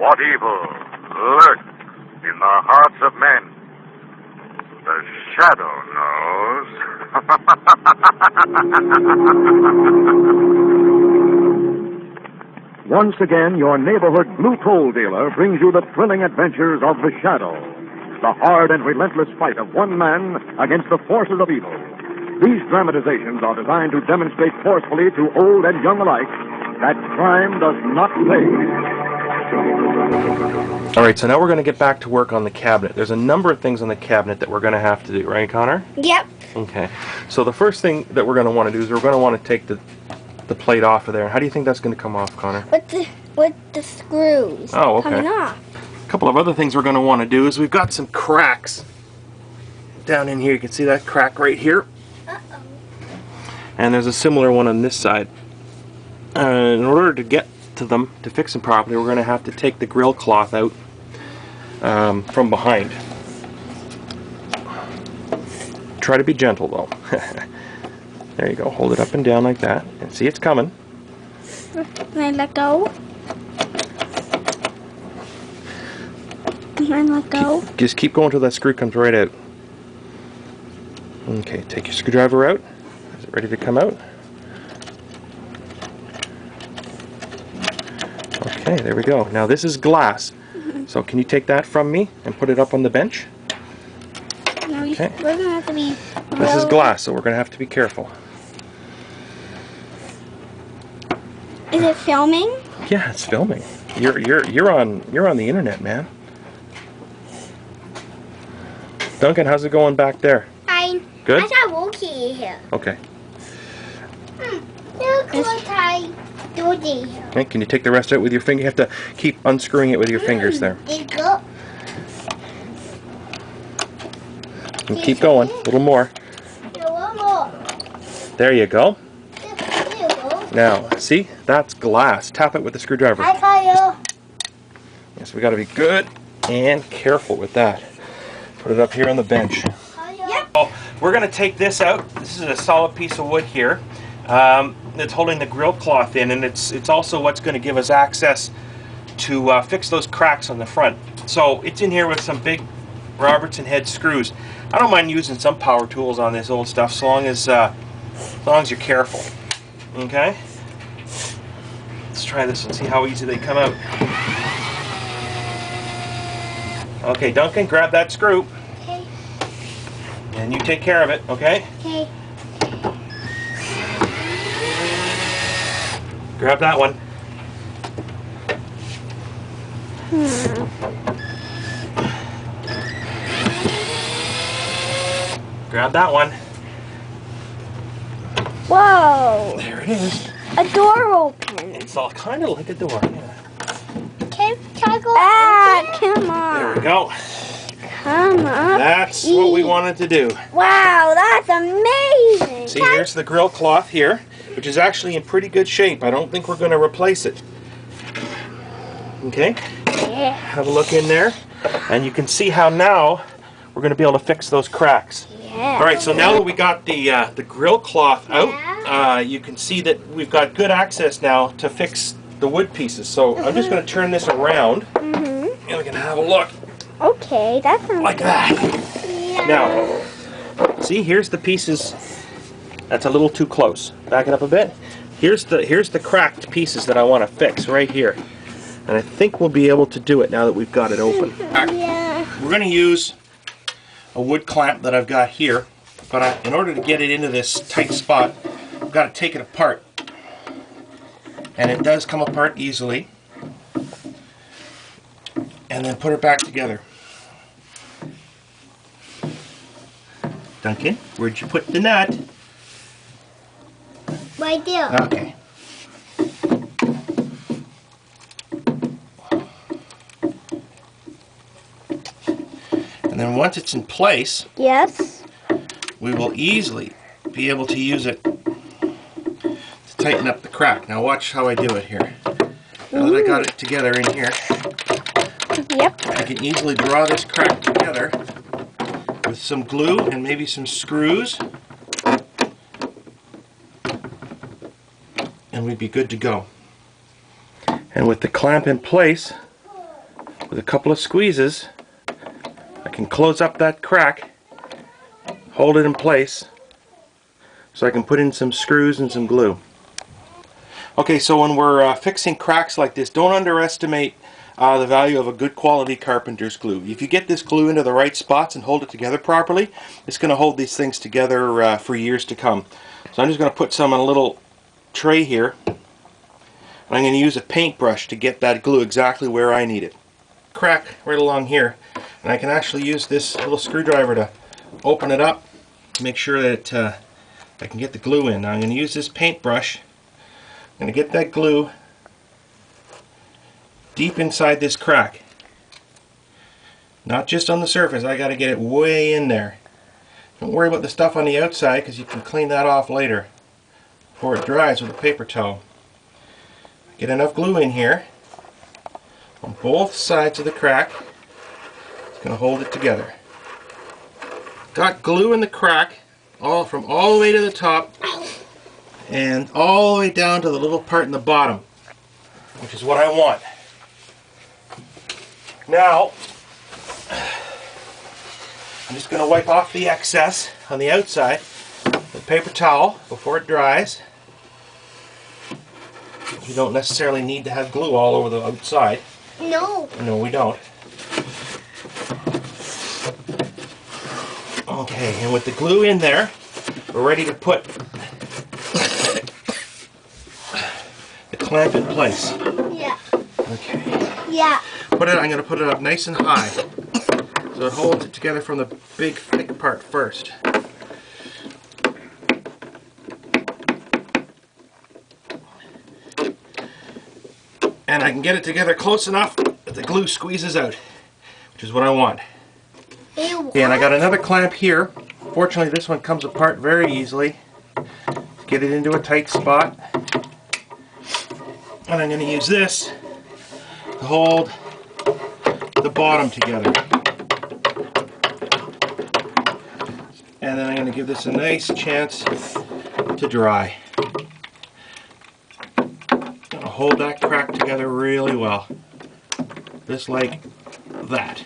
What evil lurks in the hearts of men? The shadow knows. Once again, your neighborhood blue coal dealer brings you the thrilling adventures of the Shadow, the hard and relentless fight of one man against the forces of evil. These dramatizations are designed to demonstrate forcefully to old and young alike that crime does not pay. All right, so now we're going to get back to work on the cabinet. There's a number of things on the cabinet that we're going to have to do, right, Connor? Yep. Okay. So the first thing that we're going to want to do is we're going to want to take the plate off of there. How do you think that's going to come off, Connor? With the screws coming off. A couple of other things we're going to want to do is we've got some cracks down in here. You can see that crack right here. Uh-oh. And there's a similar one on this side. In order to get to them, to fix them properly, we're going to have to take the grill cloth out from behind. Try to be gentle though. There you go. Hold it up and down like that. And see, it's coming. Can I let go? Can I let go? Just keep going until that screw comes right out. Okay, take your screwdriver out. Is it ready to come out? Okay, there we go. Now this is glass. So can you take that from me and put it up on the bench? No, Okay. We're gonna have to be. This is glass, so we're going to have to be careful. Is it filming? Yeah, it's filming. You're on the internet, man. Duncan, how's it going back there? Fine. Good? I saw Wookie here. Okay. Look what I do here. Okay, can you take the rest out with your finger? You have to keep unscrewing it with your fingers there. And keep going. A little more. One more. There you go. There you go. Now, see? That's glass. Tap it with the screwdriver. I got you. Yes, we got to be good and careful with that. Put it up here on the bench. Yep. Oh, we're going to take this out. This is a solid piece of wood here. It's holding the grill cloth in, and it's also what's going to give us access to fix those cracks on the front. So it's in here with some big Robertson head screws. I don't mind using some power tools on this old stuff, as long as you're careful. Okay. Let's try this and see how easy they come out. Okay, Duncan, grab that screw. Okay. And you take care of it, okay? Okay. Grab that one. Grab that one. Whoa. There it is. A door open. It's all kind of like a door. Yeah. Can I go? Come on. There we go. Come on. That's what we wanted to do. Wow, that's amazing. See, here's the grill cloth here, which is actually in pretty good shape. I don't think we're going to replace it. Okay? Yeah. Have a look in there, and you can see how now we're going to be able to fix those cracks. Yeah. All right, so now that we got the grill cloth out, you can see that we've got good access now to fix the wood pieces. So I'm just going to turn this around, and we're going to have a look. Okay, that's Like that. Yeah. Now, see, here's the pieces. That's a little too close. Back it up a bit. Here's the cracked pieces that I want to fix right here. And I think we'll be able to do it now that we've got it open. Yeah. We're going to use a wood clamp that I've got here, but in order to get it into this tight spot, I've got to take it apart. And it does come apart easily. And then put it back together. Duncan, where'd you put the nut? Right there. Okay. And then once it's in place, Yes. we will easily be able to use it to tighten up the crack. Now watch how I do it here. Now that I got it together in here, Yep. I can easily draw this crack together with some glue and maybe some screws, and we'd be good to go. And with the clamp in place, with a couple of squeezes, I can close up that crack, hold it in place, so I can put in some screws and some glue. Okay, so when we're fixing cracks like this, don't underestimate the value of a good quality carpenter's glue. If you get this glue into the right spots and hold it together properly, it's going to hold these things together for years to come. So I'm just going to put some in a little tray here. And I'm going to use a paintbrush to get that glue exactly where I need it. Crack right along here, and I can actually use this little screwdriver to open it up, make sure that I can get the glue in. Now I'm going to use this paintbrush. I'm going to get that glue deep inside this crack. Not just on the surface, I got to get it way in there. Don't worry about the stuff on the outside, because you can clean that off later before it dries with a paper towel. Get enough glue in here on both sides of the crack. It's going to hold it together. Got glue in the crack from all the way to the top and all the way down to the little part in the bottom, which is what I want. Now, I'm just going to wipe off the excess on the outside with a paper towel before it dries. You don't necessarily need to have glue all over the outside. No. No, we don't. Okay, and with the glue in there, we're ready to put the clamp in place. Yeah. Okay. Yeah. I'm going to put it up nice and high so it holds it together from the big thick part first. And I can get it together close enough that the glue squeezes out, which is what I want. Okay, and I got another clamp here. Fortunately, this one comes apart very easily. Get it into a tight spot. And I'm going to use this to hold the bottom together. And then I'm going to give this a nice chance to dry. I'm going to hold that crack together really well. Just like that.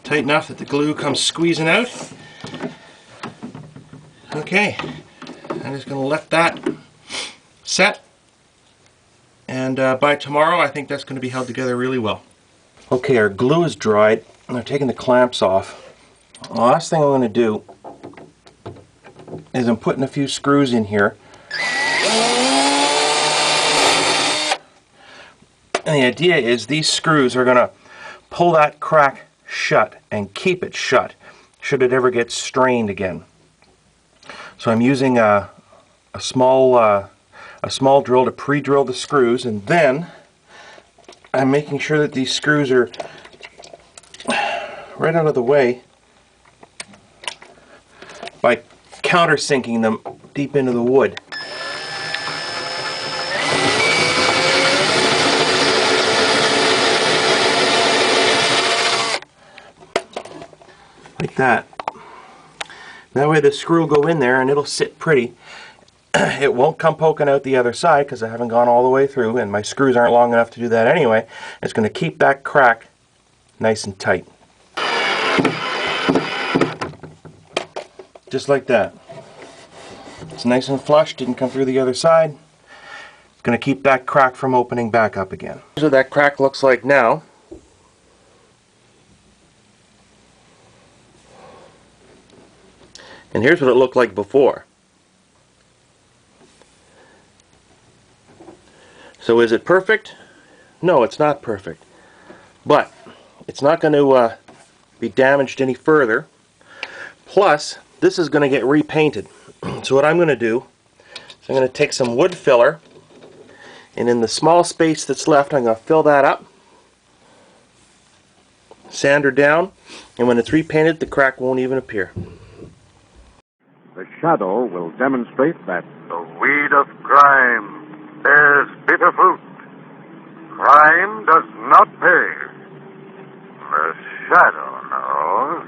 Tight enough that the glue comes squeezing out. Okay, I'm just going to let that set, and by tomorrow I think that's going to be held together really well. Okay, our glue is dried, and I've taken the clamps off. The last thing I'm going to do is I'm putting a few screws in here. And the idea is these screws are going to pull that crack shut and keep it shut should it ever get strained again. So I'm using a small drill to pre-drill the screws, and then I'm making sure that these screws are right out of the way by countersinking them deep into the wood. Like that. That way the screw will go in there and it'll sit pretty. It won't come poking out the other side because I haven't gone all the way through, and my screws aren't long enough to do that anyway. It's going to keep that crack nice and tight. Just like that. It's nice and flush, didn't come through the other side. It's going to keep that crack from opening back up again. Here's what that crack looks like now. And here's what it looked like before. So is it perfect? No, it's not perfect. But it's not going to be damaged any further. Plus, this is going to get repainted. So what I'm going to do is I'm going to take some wood filler, and in the small space that's left, I'm going to fill that up, sand her down, and when it's repainted, the crack won't even appear. The shadow will demonstrate that The weed of crime bears bitter fruit. Crime does not pay. The shadow knows.